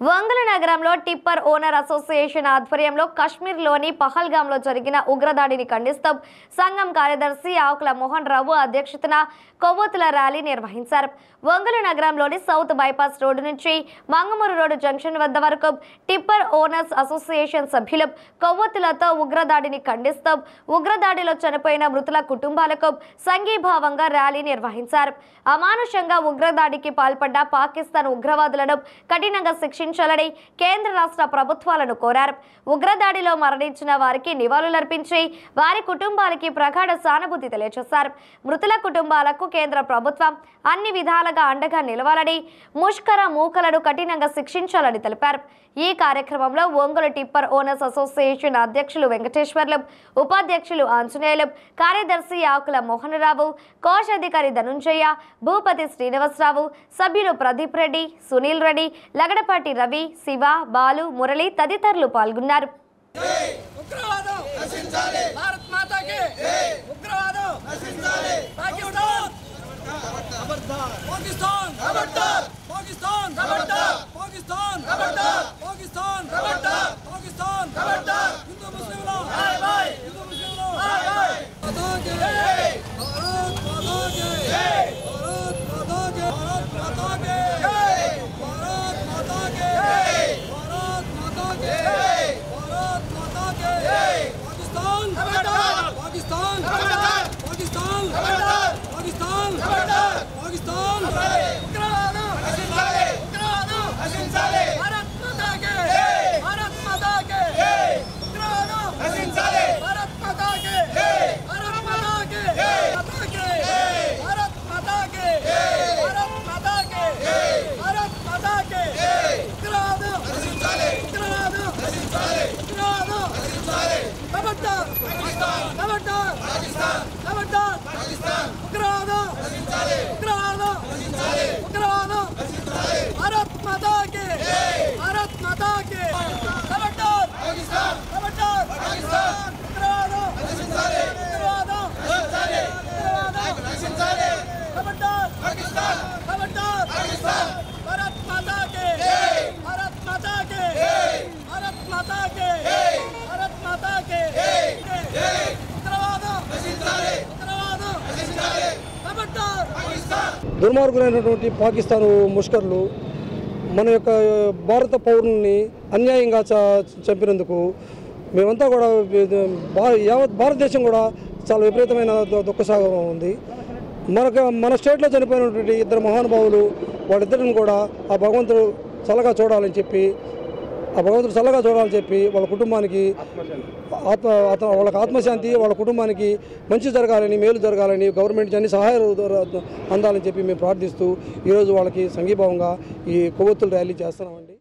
వంగల నగరంలో tipper owner association ఆధ్వర్యంలో కశ్మీర్లోని పహల్గాంలో జరిగిన ఉగ్రదాడిని ఖండిస్తూ సంఘం కార్యదర్శి ఆకుల మోహన్ రావు అధ్యక్షతన కొవ్వొత్తుల ర్యాలీ నిర్వహించారు. వంగల నగరంలోని సౌత్ బైపాస్ రోడ్డు నుంచి మంగమూరు రోడ్డు జంక్షన్ వద్ద వరకు టిప్పర్ ఓనర్స్ అసోసియేషన్ సభ్యులు కొవ్వొత్తులతో ఉగ్రదాడిని ఖండిస్తూ ఉగ్రదాడిలో చనిపోయిన మృతుల కుటుంబాలకు సంఘీభావంగా ర్యాలీ నిర్వహించారు. అమానుషంగా ఉగ్రదాడికి పాల్పడ్డ పాకిస్తాన్ ఉగ్రవాదులను కఠినంగా శిక్షించాలని కేంద్ర రాష్ట్ర ప్రభుత్వాలను కోరారు. ఉగ్రదాడిలో మరణించిన వారికి నివాళులర్పించి వారి కుటుంబాలకి ప్రగాఢ సానుభూతి తెలియజేశారు. మృతుల కుటుంబాలకు కేంద్ర ప్రభుత్వం అన్ని విధాలుగా అండగా నిలవాలని, ముష్కర మూకలను కఠినంగా శిక్షించాలని తెలిపారు. ఈ కార్యక్రమంలో ఒంగోలు టిప్పర్ ఓనర్స్ అసోసియేషన్ అధ్యక్షులు వెంకటేశ్వర్లు, ఉపాధ్యక్షులు ఆంజనేయులు, కార్యదర్శి ఆకుల మోహన్ రావు, కోశాధికారి ధనుంజయ, భూపతి శ్రీనివాసరావు, సభ్యులు ప్రదీప్ రెడ్డి, సునీల్ రెడ్డి, లగడపాటి రవి, శివ, బాలు, మురళి తదితరులు పాల్గొన్నారు. దుర్మార్గులైనటువంటి పాకిస్తాన్ ముష్కర్లు మన యొక్క భారత పౌరుల్ని అన్యాయంగా చంపినందుకు మేమంతా కూడా యావత్ భారతదేశం కూడా చాలా విపరీతమైన దుఃఖసాగరం ఉంది. మన స్టేట్లో చనిపోయినటువంటి ఇద్దరు మహానుభావులు వాళ్ళిద్దరిని కూడా ఆ భగవంతుడు చల్లగా చూడాలని చెప్పి వాళ్ళ కుటుంబానికి వాళ్ళకి ఆత్మశాంతి, వాళ్ళ కుటుంబానికి మంచి జరగాలని, మేలు జరగాలని, గవర్నమెంట్ అన్ని సహాయాలు అందాలని చెప్పి మేము ప్రార్థిస్తూ ఈరోజు వాళ్ళకి సంఘీభావంగా ఈ కొవ్వొత్తుల ర్యాలీ చేస్తున్నామండి.